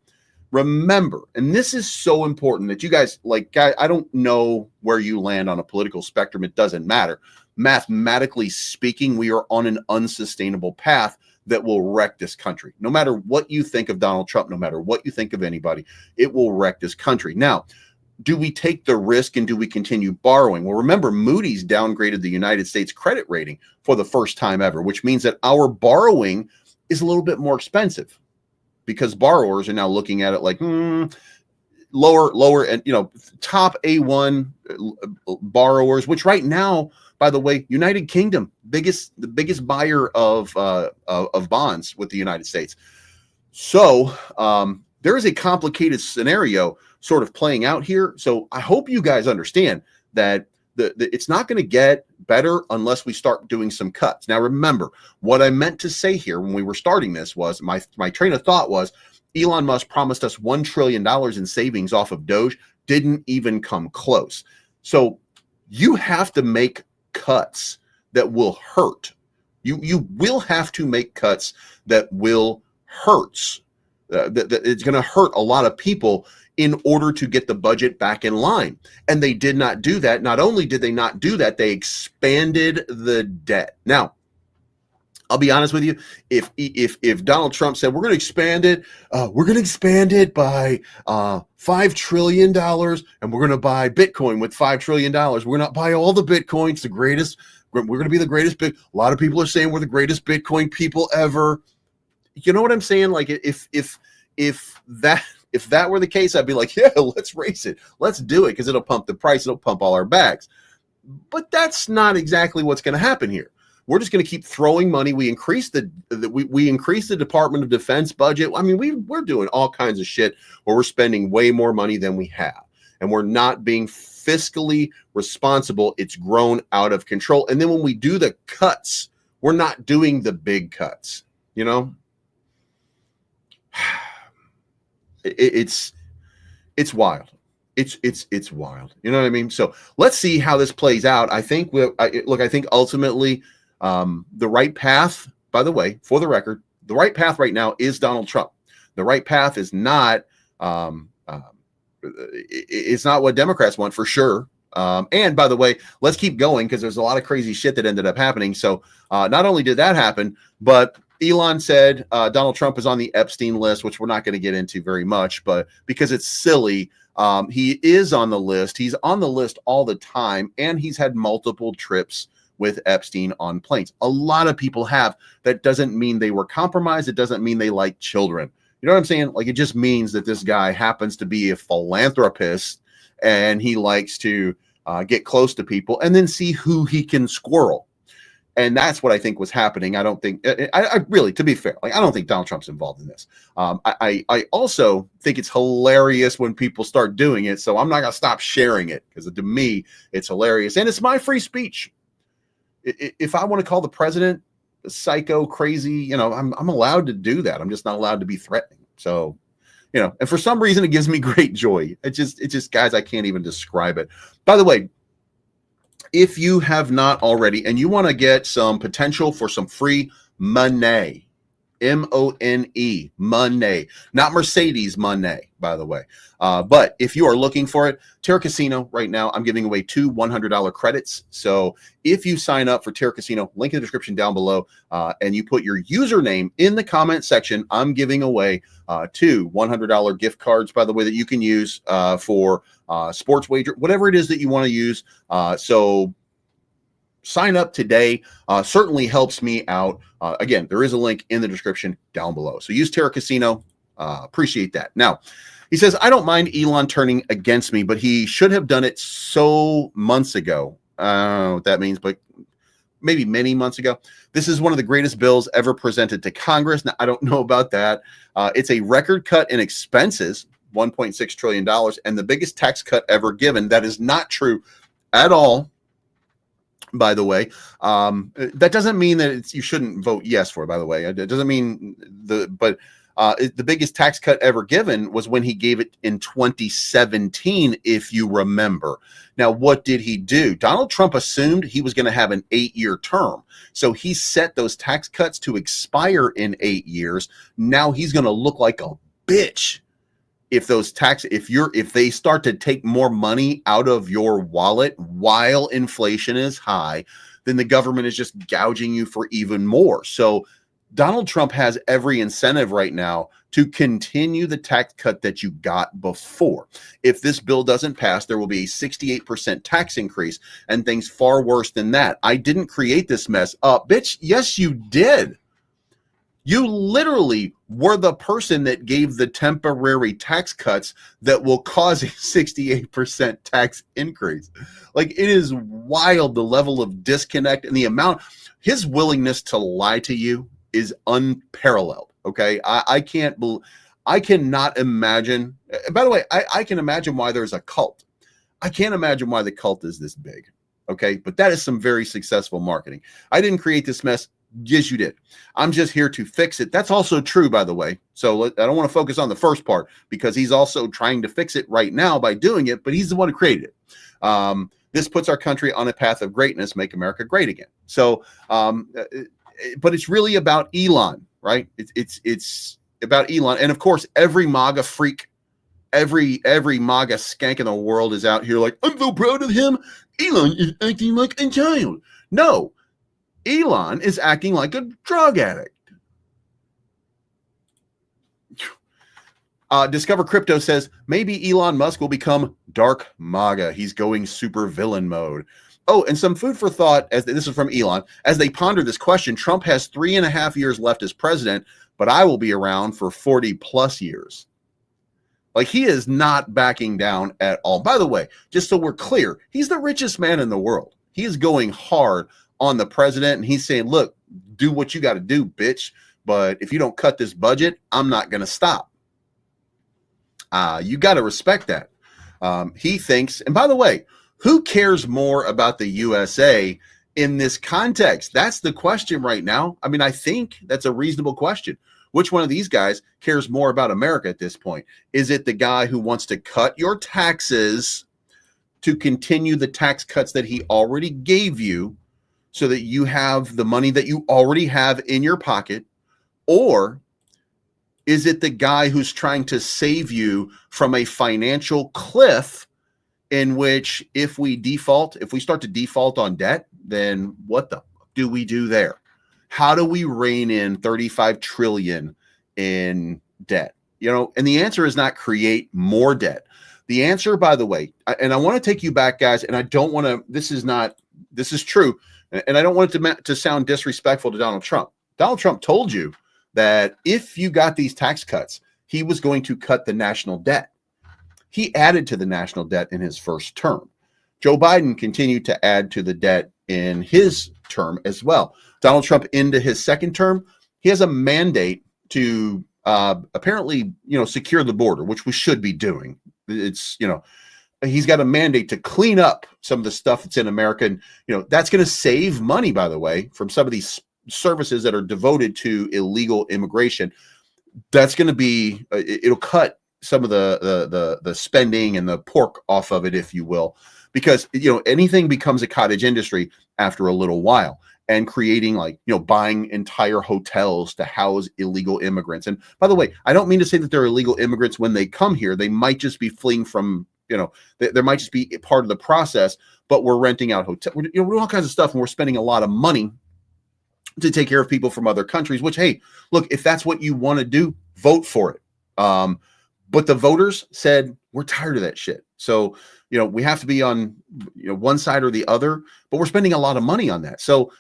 Remember, and this is so important that you guys, I don't know where you land on a political spectrum. It doesn't matter. Mathematically speaking, we are on an unsustainable path that will wreck this country. No matter what you think of Donald Trump, no matter what you think of anybody, it will wreck this country. Now, do we take the risk and do we continue borrowing? Well, remember, Moody's downgraded the United States credit rating for the first time ever, which means that our borrowing is a little bit more expensive because borrowers are now looking at it like lower and top A1 borrowers, which right now, by the way, United Kingdom, the biggest buyer of bonds with the United States. So there is a complicated scenario sort of playing out here. So I hope you guys understand that it's not going to get better unless we start doing some cuts. Now, remember, what I meant to say here when we were starting this was my train of thought was Elon Musk promised us $1 trillion in savings off of Doge, didn't even come close. So you have to make cuts that will hurt. You will have to make cuts that will hurt. That it's going to hurt a lot of people in order to get the budget back in line. And they did not do that. Not only did they not do that, they expanded the debt. Now, I'll be honest with you. If Donald Trump said we're going to expand it by $5 trillion, and we're going to buy Bitcoin with $5 trillion, we're going to buy all the Bitcoins, the greatest. We're going to be the greatest. A lot of people are saying we're the greatest Bitcoin people ever. You know what I'm saying? Like if that were the case, I'd be like, yeah, let's raise it. Let's do it because it'll pump the price. It'll pump all our bags. But that's not exactly what's going to happen here. We're just going to keep throwing money. We increase the Department of Defense budget. I mean, we're doing all kinds of shit where we're spending way more money than we have, and we're not being fiscally responsible. It's grown out of control. And then when we do the cuts, we're not doing the big cuts. It's wild. It's wild. You know what I mean? So let's see how this plays out. I think I think ultimately the right path, by the way, for the record, the right path right now is Donald Trump. The right path is not it's not what Democrats want for sure. And by the way, let's keep going because there's a lot of crazy shit that ended up happening. So not only did that happen, but Elon said Donald Trump is on the Epstein list, which we're not going to get into very much, but because it's silly, he is on the list. He's on the list all the time, and he's had multiple trips with Epstein on planes. A lot of people have. That doesn't mean they were compromised. It doesn't mean they like children. You know what I'm saying? Like, it just means that this guy happens to be a philanthropist, and he likes to get close to people and then see who he can squirrel. And that's what I think was happening. I don't think, I really, to be fair, I don't think Donald Trump's involved in this. I also think it's hilarious when people start doing it. So I'm not going to stop sharing it because to me, it's hilarious. And it's my free speech. If I want to call the president psycho, crazy, I'm allowed to do that. I'm just not allowed to be threatening. So, and for some reason, it gives me great joy. It's just, guys, I can't even describe it. By the way, if you have not already and you want to get some potential for some free money, M-O-N-E, money, not Mercedes money, by the way. But if you are looking for it, Terra Casino right now, I'm giving away 2 $100 credits. So if you sign up for Terra Casino, link in the description down below, and you put your username in the comment section, I'm giving away 2 $100 gift cards, by the way, that you can use for sports wager, whatever it is that you want to use. So sign up today. Certainly helps me out. Again, there is a link in the description down below. So use Terra Casino. Appreciate that. Now, he says, I don't mind Elon turning against me, but he should have done it so months ago. I don't know what that means, but maybe many months ago. This is one of the greatest bills ever presented to Congress. Now, I don't know about that. It's a record cut in expenses, $1.6 trillion, and the biggest tax cut ever given. That is not true at all, by the way. That doesn't mean that you shouldn't vote yes for it, by the way. It doesn't mean the biggest tax cut ever given was when he gave it in 2017, if you remember. Now, what did he do? Donald Trump assumed he was going to have an 8-year term. So he set those tax cuts to expire in 8 years. Now he's going to look like a bitch if they start to take more money out of your wallet while inflation is high, then the government is just gouging you for even more. So Donald Trump has every incentive right now to continue the tax cut that you got before. If this bill doesn't pass, there will be a 68% tax increase and things far worse than that. I didn't create this mess. Bitch, yes, you did. You literally were the person that gave the temporary tax cuts that will cause a 68% tax increase. Like, it is wild, the level of disconnect and the amount, his willingness to lie to you is unparalleled. Okay. I cannot imagine. By the way, I can imagine why there's a cult. I can't imagine why the cult is this big. Okay. But that is some very successful marketing. I didn't create this mess. Yes, you did. I'm just here to fix it. That's also true, by the way. So I don't want to focus on the first part because he's also trying to fix it right now by doing it, but he's the one who created it. This puts our country on a path of greatness, make America great again. So, but it's really about Elon, right? It's about Elon. And of course, every MAGA freak, every MAGA skank in the world is out here like, I'm so proud of him. Elon is acting like a child. No, Elon is acting like a drug addict. Discover Crypto says, maybe Elon Musk will become dark MAGA. He's going super villain mode. Oh, and some food for thought, as this is from Elon. As they ponder this question, Trump has 3.5 years left as president, but I will be around for 40 plus years. Like, he is not backing down at all. By the way, just so we're clear, he's the richest man in the world. He is going hard on the president, and he's saying, look, do what you got to do, bitch. But if you don't cut this budget, I'm not going to stop. You got to respect that. He thinks, and by the way, who cares more about the USA in this context? That's the question right now. I mean, I think that's a reasonable question. Which one of these guys cares more about America at this point? Is it the guy who wants to cut your taxes to continue the tax cuts that he already gave you so that you have the money that you already have in your pocket? Or is it the guy who's trying to save you from a financial cliff in which if we start to default on debt, then what the fuck do we do there? How do we rein in 35 trillion in debt? You know, and the answer is not create more debt. The answer, by the way, and I want to take you back, guys, and I don't want to, this is true, and I don't want it to sound disrespectful to Donald Trump. Donald Trump told you that if you got these tax cuts, he was going to cut the national debt. He added to the national debt in his first term. Joe Biden continued to add to the debt in his term as well. Donald Trump into his second term, he has a mandate to apparently, secure the border, which we should be doing. It's, he's got a mandate to clean up some of the stuff that's in America. And, that's going to save money, by the way, from some of these services that are devoted to illegal immigration. That's going to be, it'll cut some of the spending and the pork off of it, if you will, because, anything becomes a cottage industry after a little while, and creating buying entire hotels to house illegal immigrants. And by the way, I don't mean to say that they're illegal immigrants when they come here. They might just be fleeing from, there might just be part of the process, but we're renting out hotels. We're doing all kinds of stuff, and we're spending a lot of money to take care of people from other countries, which, hey, look, if that's what you want to do, vote for it. But the voters said, we're tired of that shit. So, we have to be on, one side or the other, but we're spending a lot of money on that. So,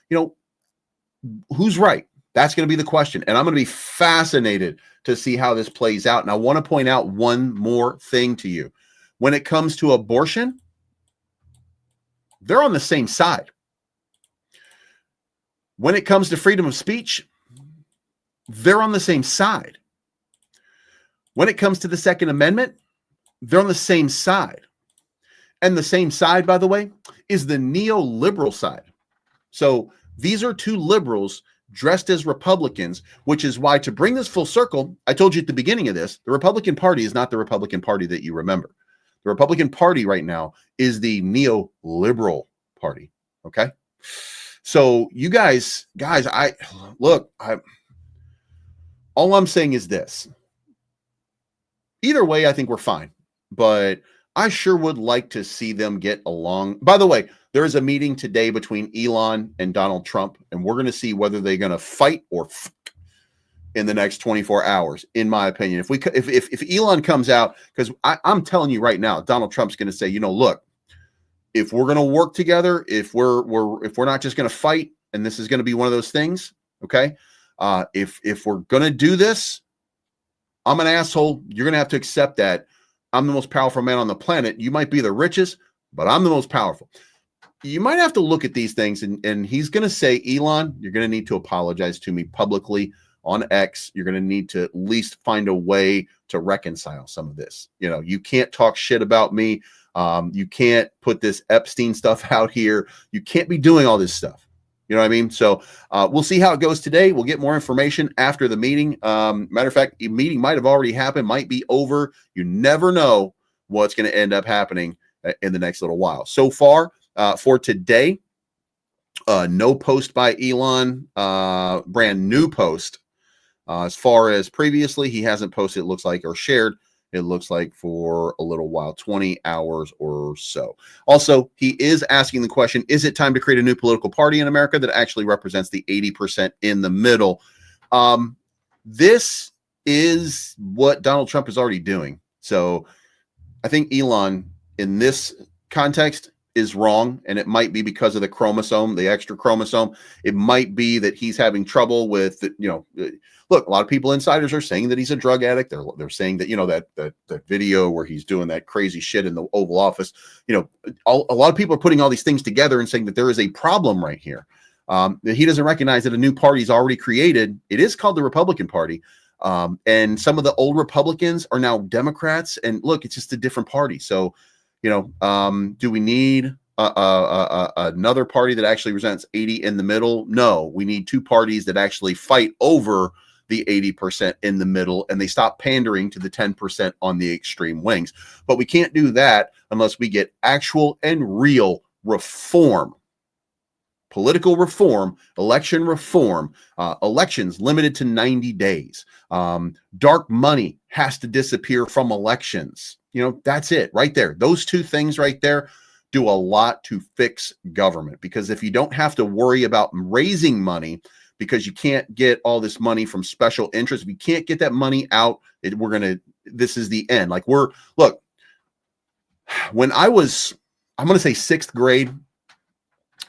who's right? That's going to be the question. And I'm going to be fascinated to see how this plays out. And I want to point out one more thing to you. When it comes to abortion, they're on the same side. When it comes to freedom of speech, they're on the same side. When it comes to the Second Amendment, they're on the same side. And the same side, by the way, is the neoliberal side. So these are two liberals dressed as Republicans, which is why, to bring this full circle, I told you at the beginning of this, the Republican Party is not the Republican Party that you remember. The Republican Party right now is the neoliberal party. Okay. So you guys, all I'm saying is this. Either way, I think we're fine, but I sure would like to see them get along. By the way, there is a meeting today between Elon and Donald Trump, and we're going to see whether they're going to fight or in the next 24 hours, in my opinion. If Elon comes out, because I'm telling you right now, Donald Trump's going to say, look, if we're going to work together, if we're not just going to fight, and this is going to be one of those things, okay? If we're going to do this, I'm an asshole. You're going to have to accept that. I'm the most powerful man on the planet. You might be the richest, but I'm the most powerful. You might have to look at these things, and he's going to say, Elon, you're going to need to apologize to me publicly on X. You're going to need to at least find a way to reconcile some of this. You can't talk shit about me. You can't put this Epstein stuff out here. You can't be doing all this stuff. You know what I mean? So we'll see how it goes today. We'll get more information after the meeting. Matter of fact, the meeting might have already happened, might be over. You never know what's going to end up happening in the next little while. So far, for today, no post by Elon, brand new post. As far as previously, he hasn't posted, it looks like, or shared, it looks like, for a little while, 20 hours or so. Also, he is asking the question, is it time to create a new political party in America that actually represents the 80% in the middle? This is what Donald Trump is already doing. So I think Elon, in this context, is wrong, and it might be because of the chromosome, the extra chromosome. It might be that he's having trouble with, look, a lot of people, insiders, are saying that he's a drug addict. They're saying that, that video where he's doing that crazy shit in the Oval Office. A lot of people are putting all these things together and saying that there is a problem right here. That he doesn't recognize that a new party is already created. It is called the Republican Party. And some of the old Republicans are now Democrats. And look, it's just a different party. So, do we need another party that actually represents 80 in the middle? No, we need two parties that actually fight over the 80% in the middle, and they stop pandering to the 10% on the extreme wings. But we can't do that unless we get actual and real reform. Political reform, election reform, elections limited to 90 days. Dark money has to disappear from elections. That's it right there. Those two things right there do a lot to fix government, because if you don't have to worry about raising money because you can't get all this money from special interests, if you can't get that money out, this is the end. Look, when I'm going to say 6th grade,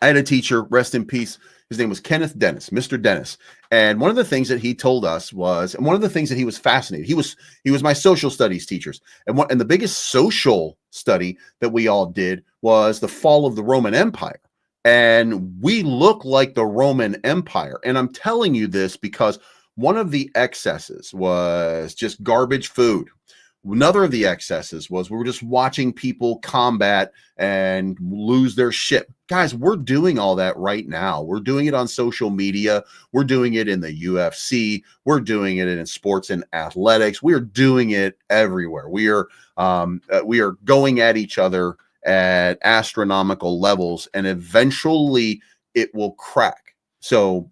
I had a teacher, rest in peace. His name was Kenneth Dennis, Mr. Dennis. And one of the things that he told us was, and one of the things that he was fascinated, he was my social studies teachers. And the biggest social study that we all did was the fall of the Roman Empire. And we look like the Roman Empire. And I'm telling you this because one of the excesses was just garbage food. Another of the excesses was we were just watching people combat and lose their shit. Guys, we're doing all that right now. We're doing it on social media. We're doing it in the UFC. We're doing it in sports and athletics. We are doing it everywhere. We are going at each other at astronomical levels, and eventually it will crack. So,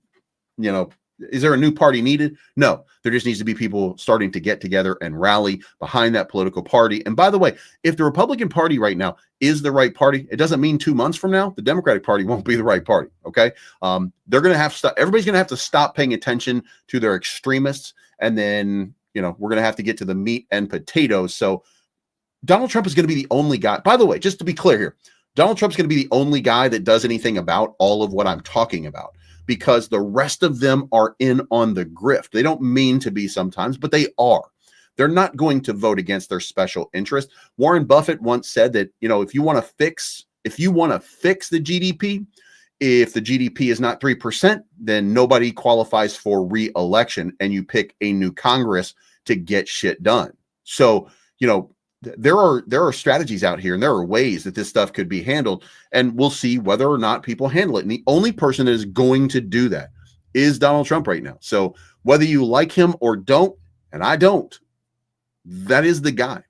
is there a new party needed? No, there just needs to be people starting to get together and rally behind that political party. And by the way, if the Republican Party right now is the right party, it doesn't mean 2 months from now, the Democratic Party won't be the right party. Okay. They're going to have to stop. Everybody's going to have to stop paying attention to their extremists. And then, we're going to have to get to the meat and potatoes. So Donald Trump is going to be the only guy. By the way, just to be clear here, Donald Trump's going to be the only guy that does anything about all of what I'm talking about, because the rest of them are in on the grift. They don't mean to be sometimes, but they are. They're not going to vote against their special interest. Warren Buffett once said that, if you want to fix the GDP, If the GDP is not 3%, then nobody qualifies for re-election, and you pick a new Congress to get shit done. So, there are strategies out here, and there are ways that this stuff could be handled, and we'll see whether or not people handle it. And the only person that is going to do that is Donald Trump right now. So whether you like him or don't, and I don't, that is the guy.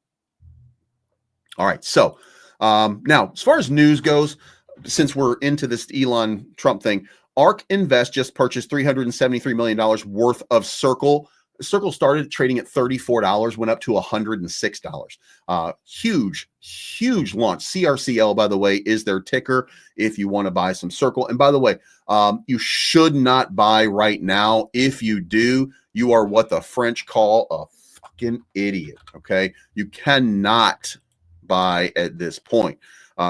All right. So now, as far as news goes, since we're into this Elon Trump thing, ARK Invest just purchased $373 million worth of Circle. Circle started trading at $34, went up to $106. Huge launch. CRCL, by the way, is their ticker if you want to buy some Circle. And by the way, you should not buy right now. If you do, you are what the French call a fucking idiot. Okay. You cannot buy at this point.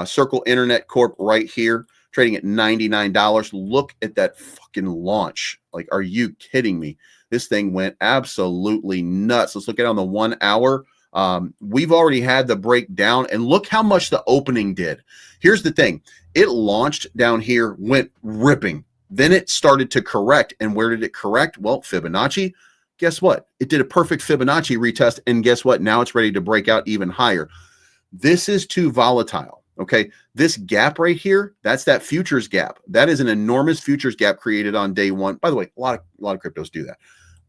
Circle Internet Corp right here, trading at $99. Look at that fucking launch. Like, are you kidding me? This thing went absolutely nuts. Let's look at it on the 1 hour. We've already had the breakdown, and look how much the opening did. Here's the thing. It launched down here, went ripping. Then it started to correct. And where did it correct? Well, Fibonacci. Guess what? It did a perfect Fibonacci retest. And guess what? Now it's ready to break out even higher. This is too volatile. Okay. This gap right here, that's that futures gap. That is an enormous futures gap created on day one. By the way, a lot of cryptos do that.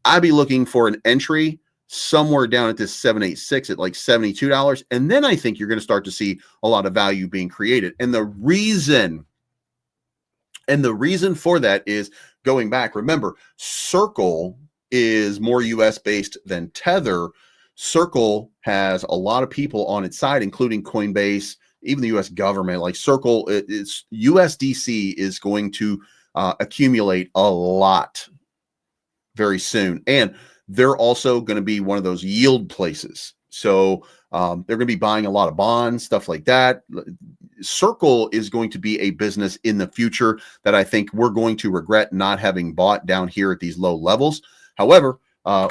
I'd be looking for an entry somewhere down at this 786 at like $72. And then I think you're going to start to see a lot of value being created. And the reason for that is going back. Remember, Circle is more US based than Tether. Circle has a lot of people on its side, including Coinbase, even the US government. Like Circle, it's USDC is going to accumulate a lot very soon. And they're also going to be one of those yield places. So they're going to be buying a lot of bonds, stuff like that. Circle is going to be a business in the future that I think we're going to regret not having bought down here at these low levels. However,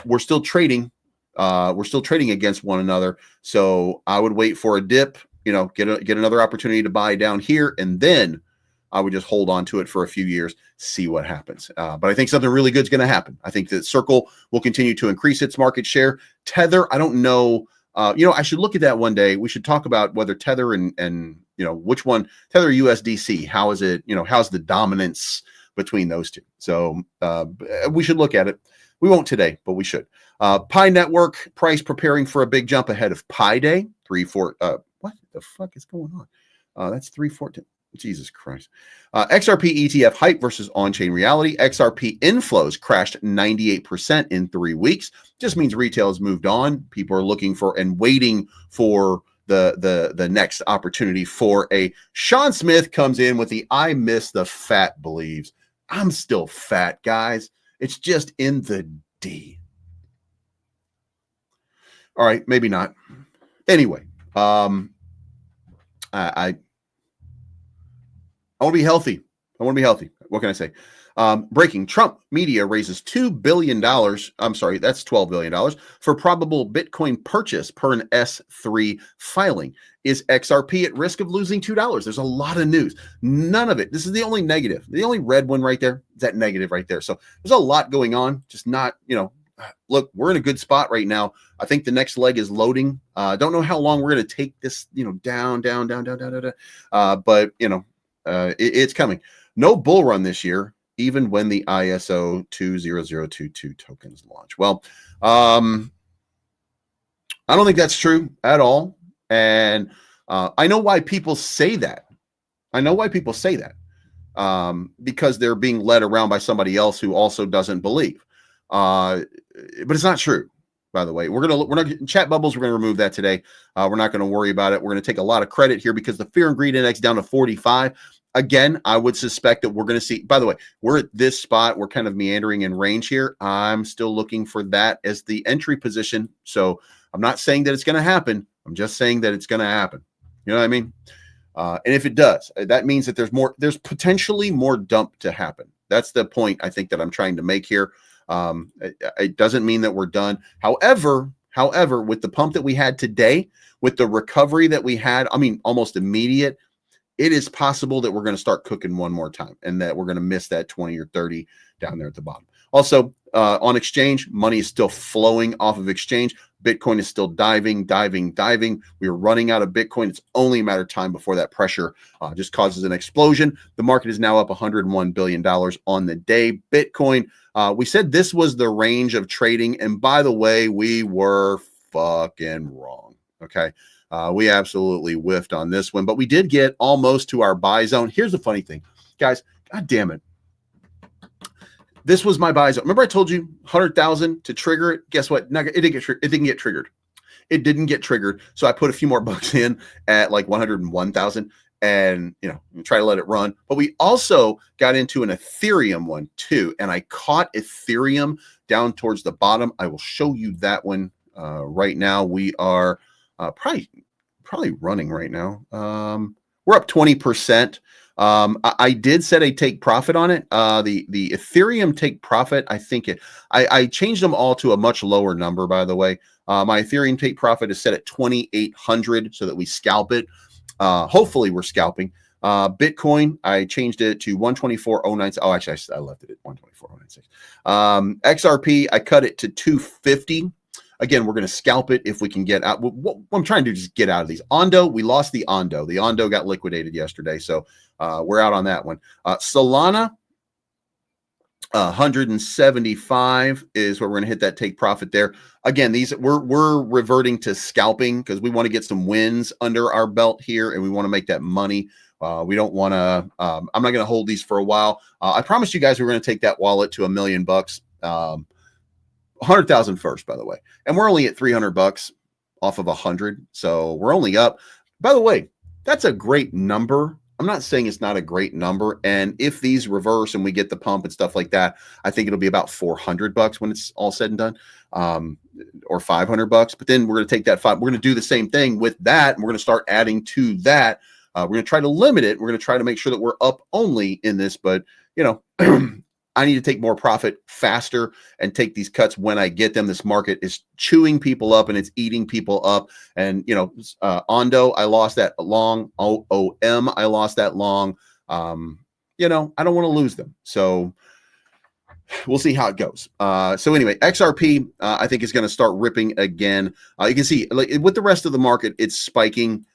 we're still trading. We're still trading against one another. So I would wait for a dip, get another opportunity to buy down here, and then I would just hold on to it for a few years, see what happens. But I think something really good is going to happen. I think that Circle will continue to increase its market share. Tether, I don't know. I should look at that one day. We should talk about whether Tether and which one, Tether USDC, how is it, how's the dominance between those two? So we should look at it. We won't today, but we should. Pi Network price preparing for a big jump ahead of Pi Day. What the fuck is going on? That's 314. Jesus Christ. XRP ETF hype versus on-chain reality. XRP inflows crashed 98% in 3 weeks. Just means retail has moved on. People are looking for and waiting for the next opportunity for a Sean Smith comes in with the I miss the fat believes. I'm still fat, guys. It's just in the D. All right, maybe not. Anyway, I want to be healthy. What can I say? Breaking: Trump media raises $2 billion. I'm sorry, that's $12 billion for probable Bitcoin purchase per an S3 filing. Is XRP at risk of losing $2? There's a lot of news. None of it. This is the only negative. The only red one right there is that negative right there. So there's a lot going on. Just not, look, we're in a good spot right now. I think the next leg is loading. Don't know how long we're going to take this, down. But it's coming. No bull run this year, even when the ISO 20022 tokens launch. Well, I don't think that's true at all. And I know why people say that. Because they're being led around by somebody else who also doesn't believe. But it's not true. By the way, we're not chat bubbles. We're going to remove that today. We're not going to worry about it. We're going to take a lot of credit here because the fear and greed index down to 45. Again, I would suspect that we're going to see, by the way, we're at this spot. We're kind of meandering in range here. I'm still looking for that as the entry position. So I'm not saying that it's going to happen. I'm just saying that it's going to happen. You know what I mean? And if it does, that means that there's potentially more dump to happen. That's the point I think that I'm trying to make here. It doesn't mean that we're done. However, with the pump that we had today, with the recovery that we had, almost immediate, it is possible that we're going to start cooking one more time and that we're going to miss that 20 or 30 down there at the bottom. Also, on exchange, money is still flowing off of exchange. Bitcoin is still diving. We are running out of Bitcoin. It's only a matter of time before that pressure just causes an explosion. The market is now up $101 billion on the day. Bitcoin, we said this was the range of trading. And by the way, we were fucking wrong. Okay. We absolutely whiffed on this one, but we did get almost to our buy zone. Here's the funny thing, guys. God damn it. This was my buy zone. Remember I told you 100,000 to trigger it? Guess what? It didn't get triggered. It didn't get triggered. So I put a few more bucks in at like 101,000 and, try to let it run. But we also got into an Ethereum one too. And I caught Ethereum down towards the bottom. I will show you that one right now. We are probably running right now. We're up 20%. I did set a take profit on it. The Ethereum take profit, I changed them all to a much lower number, by the way. My Ethereum take profit is set at 2,800 so that we scalp it. Hopefully we're scalping. Bitcoin, I changed it to 124.096. Oh, actually, I left it at 124.096. XRP, I cut it to 250. Again, we're going to scalp it if we can get out. What I'm trying to do is just get out of these. Ondo, we lost the Ondo. The Ondo got liquidated yesterday, so we're out on that one. Solana, 175 is where we're going to hit that take profit there. Again, we're reverting to scalping because we want to get some wins under our belt here, and we want to make that money. We don't want to. I'm not going to hold these for a while. I promised you guys we were going to take that wallet to $1 million. 100,000 first, by the way, and we're only at $300 off of 100, so we're only up. By the way, that's a great number. I'm not saying it's not a great number, and if these reverse and we get the pump and stuff like that, I think it'll be about $400 when it's all said and done, or $500. But then we're going to take that we're going to do the same thing with that, and we're going to start adding to that. We're going to try to limit it. We're going to try to make sure that we're up only in this, but I need to take more profit faster and take these cuts when I get them. This market is chewing people up and it's eating people up. And, Ondo, I lost that long. OOM, I lost that long. I don't want to lose them. So we'll see how it goes. So anyway, XRP, I think is going to start ripping again. You can see with the rest of the market, it's spiking.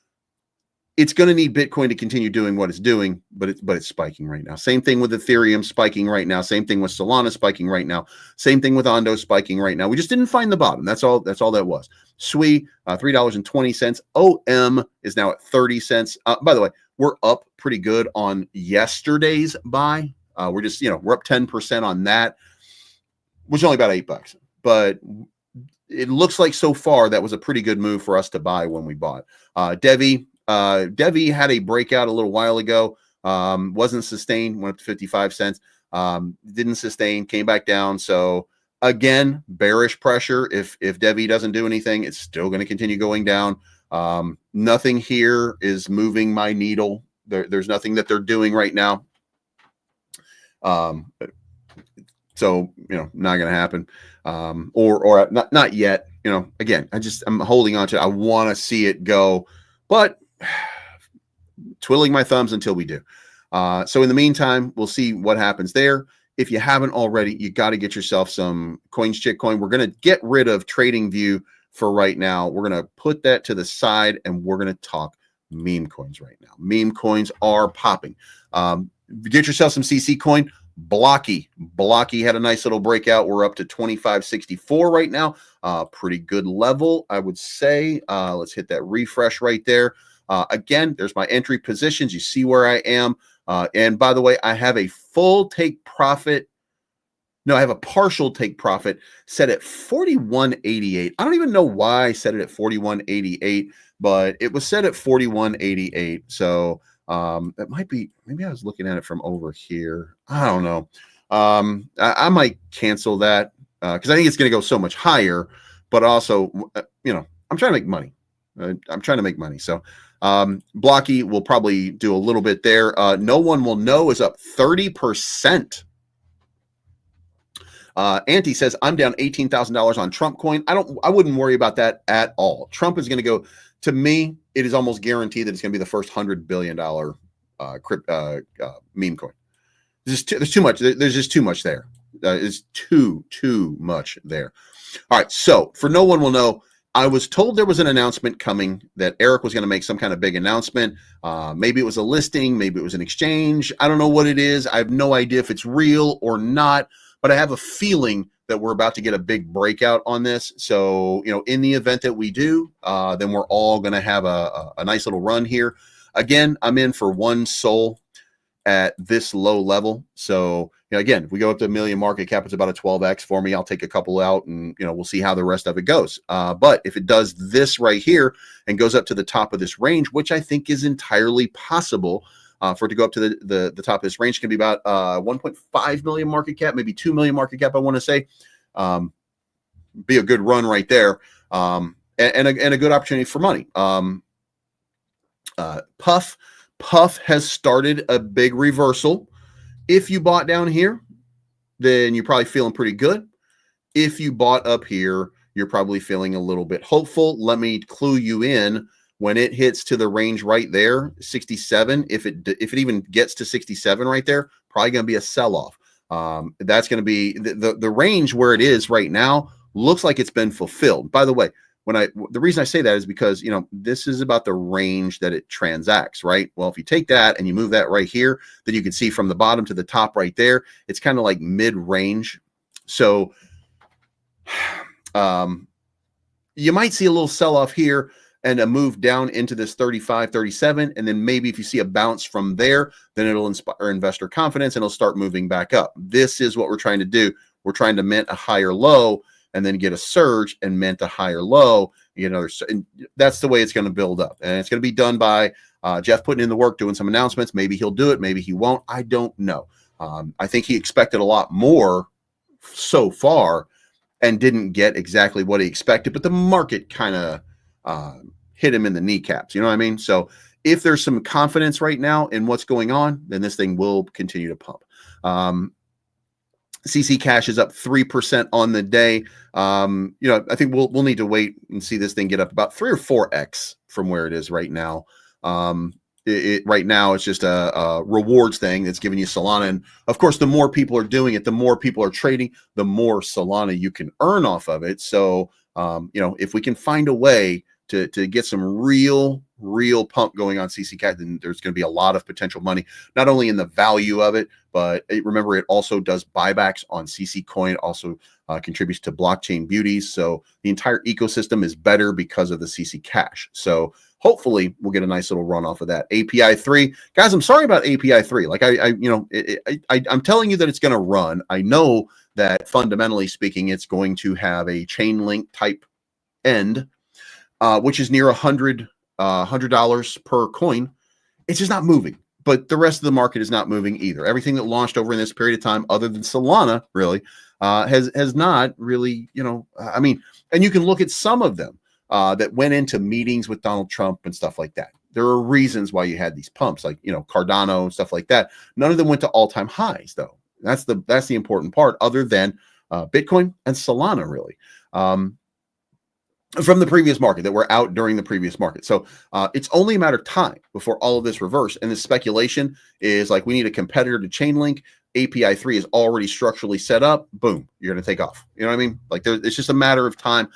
It's going to need Bitcoin to continue doing what it's doing, but it's spiking right now. Same thing with Ethereum spiking right now. Same thing with Solana spiking right now. Same thing with Ondo spiking right now. We just didn't find the bottom. That's all that was. SWI, $3.20. OM is now at 30 cents. By the way, we're up pretty good on yesterday's buy. We're just, we're up 10% on that, which is only about $8. But it looks like so far that was a pretty good move for us to buy when we bought. Devi had a breakout a little while ago, wasn't sustained, went up to 55 cents, didn't sustain, came back down. So again, bearish pressure. If Devi doesn't do anything, it's still going to continue going down. Nothing here is moving my needle. There's nothing that they're doing right now. So, not going to happen. Or not yet, again, I'm holding on to it. I want to see it go, but twiddling my thumbs until we do. So in the meantime, we'll see what happens there. If you haven't already, you got to get yourself some Coin. We're going to get rid of TradingView for right now. We're going to put that to the side and we're going to talk meme coins right now. Meme coins are popping. Get yourself some CC coin. Blocky had a nice little breakout. We're up to 25.64 right now. Pretty good level, I would say. Let's hit that refresh right there. Again, there's my entry positions. You see where I am. And by the way, I have a full take profit. No, I have a partial take profit set at 41.88. I don't even know why I set it at 41.88, but it was set at 41.88. So it might be, maybe I was looking at it from over here. I don't know. I might cancel that because I think it's going to go so much higher, but also, I'm trying to make money. So Blocky will probably do a little bit there. No one will know is up 30%. Auntie says, I'm down $18,000 on Trump coin. I wouldn't worry about that at all. Trump is going to go, to me, it is almost guaranteed that it's going to be the first $100 billion meme coin. There's too much. There's just too much there. It's too much there. All right. So for no one will know, I was told there was an announcement coming that Eric was going to make some kind of big announcement. Maybe it was a listing, maybe it was an exchange. I don't know what it is. I have no idea if it's real or not, but I have a feeling that we're about to get a big breakout on this. So, in the event that we do, then we're all going to have a nice little run here. Again, I'm in for one SOL at this low level. So, again, if we go up to $1 million market cap, it's about a 12x for me. I'll take a couple out and, we'll see how the rest of it goes. But if it does this right here and goes up to the top of this range, which I think is entirely possible, for it to go up to the top of this range, can be about 1.5 million market cap, maybe 2 million market cap, I want to say. Be a good run right there. And a good opportunity for money. Puff has started a big reversal. If you bought down here, then you're probably feeling pretty good. If you bought up here, you're probably feeling a little bit hopeful. Let me clue you in. When it hits to the range right there, 67, if it even gets to 67 right there, probably going to be a sell-off. That's going to be the range where it is right now. Looks like it's been fulfilled. By the way, the reason I say that is because, this is about the range that it transacts, right? Well, if you take that and you move that right here, then you can see from the bottom to the top right there, it's kind of like mid-range. So you might see a little sell-off here and a move down into this 35, 37. And then maybe if you see a bounce from there, then it'll inspire investor confidence and it'll start moving back up. This is what we're trying to do. We're trying to mint a higher low and then get a surge and mint a higher low, and that's the way it's going to build up. And it's going to be done by Jeff putting in the work, doing some announcements. Maybe he'll do it. Maybe he won't. I don't know. I think he expected a lot more so far and didn't get exactly what he expected, but the market kind of hit him in the kneecaps. You know what I mean? So if there's some confidence right now in what's going on, then this thing will continue to pump. CC Cash is up 3% on the day. I think we'll need to wait and see this thing get up about 3 or 4x from where it is right now. Right now it's just a rewards thing that's giving you Solana, and of course, the more people are doing it, the more people are trading, the more Solana you can earn off of it. So, if we can find a way to get some real pump going on CC Cash, then there's going to be a lot of potential money, not only in the value of it, but remember, it also does buybacks on CC Coin, also contributes to blockchain beauties. So the entire ecosystem is better because of the CC Cash. So hopefully we'll get a nice little run off of that. API 3, guys, I'm sorry about API 3. Like I'm telling you that it's going to run. I know that fundamentally speaking, it's going to have a chain link type end, which is near $100 per coin. It's just not moving, but the rest of the market is not moving either. Everything that launched over in this period of time, other than Solana, really has not really, and you can look at some of them that went into meetings with Donald Trump and stuff like that. There are reasons why you had these pumps, like Cardano and stuff like that. None of them went to all-time highs, though. That's the important part, other than Bitcoin and Solana, really. From the previous market that were out during the previous market. So it's only a matter of time before all of this reverse. And the speculation is like, we need a competitor to Chainlink. API 3 is already structurally set up. Boom, you're going to take off. You know what I mean? Like it's just a matter of time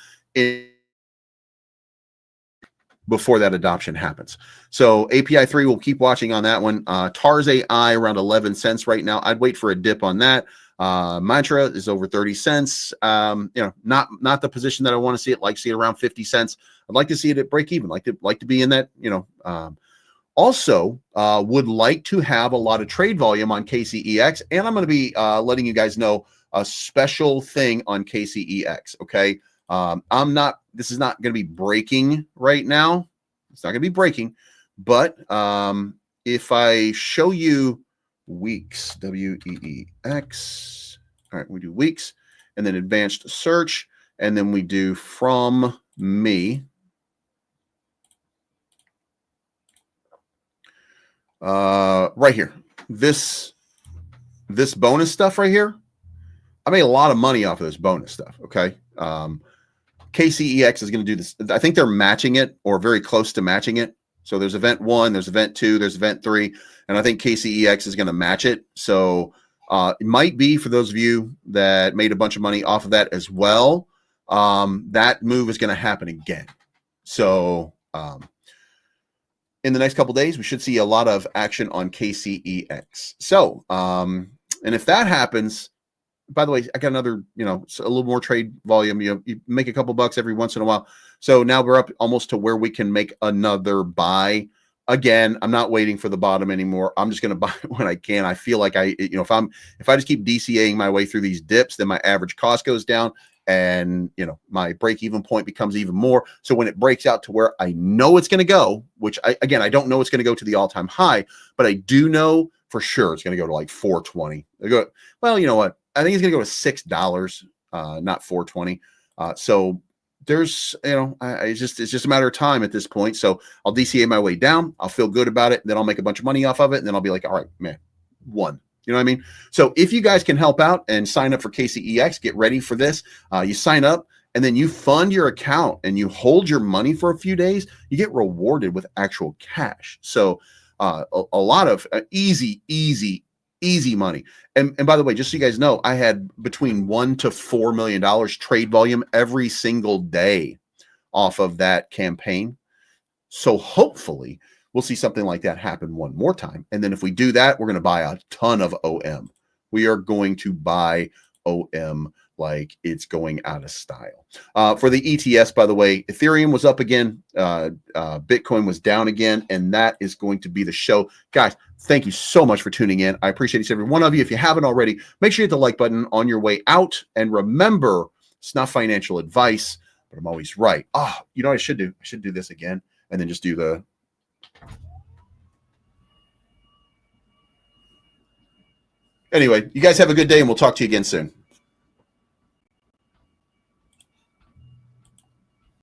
before that adoption happens. So API 3, we'll keep watching on that one. TARS AI around 11 cents right now. I'd wait for a dip on that. Mantra is over 30 cents. Not the position that I want to see it. Like see it around 50 cents. I'd like to see it at break even. Like to be in that, also would like to have a lot of trade volume on KCEX. And I'm going to be letting you guys know a special thing on KCEX. Okay. This is not going to be breaking right now. It's not going to be breaking, but if I show you weeks, WEEX. All right, we do weeks and then advanced search, and then we do from me. Right here, this bonus stuff right here, I made a lot of money off of this bonus stuff. Okay. KCEX is going to do this. I think they're matching it or very close to matching it. So there's event 1, there's event 2, there's event 3, and I think KCEX is going to match it. So it might be for those of you that made a bunch of money off of that as well. That move is going to happen again. So in the next couple of days, we should see a lot of action on KCEX. So, and if that happens, by the way, I got another, a little more trade volume. You make a couple bucks every once in a while. So now we're up almost to where we can make another buy. Again, I'm not waiting for the bottom anymore. I'm just going to buy when I can. I feel like if I just keep DCAing my way through these dips, then my average cost goes down, and my break-even point becomes even more. So when it breaks out to where I know it's going to go, which I don't know it's going to go to the all-time high, but I do know for sure it's going to go to like 420. Well, you know what? I think it's going to go to $6, not 420. So there's, it's just a matter of time at this point. So I'll DCA my way down. I'll feel good about it. Then I'll make a bunch of money off of it. And then I'll be like, all right, man, one. You know what I mean? So if you guys can help out and sign up for KCEX, get ready for this. You sign up and then you fund your account and you hold your money for a few days, you get rewarded with actual cash. So a lot of easy money. And by the way, just so you guys know, I had between $1 to $4 million trade volume every single day off of that campaign. So hopefully we'll see something like that happen one more time. And then if we do that, we're going to buy a ton of OM. We are going to buy OM like it's going out of style. For the ETS, by the way, Ethereum was up again. Bitcoin was down again. And that is going to be the show. Guys, thank you so much for tuning in. I appreciate each and every one of you. If you haven't already, make sure you hit the like button on your way out. And remember, it's not financial advice, but I'm always right. You know what I should do? I should do this again and then just do the... Anyway, you guys have a good day, and we'll talk to you again soon.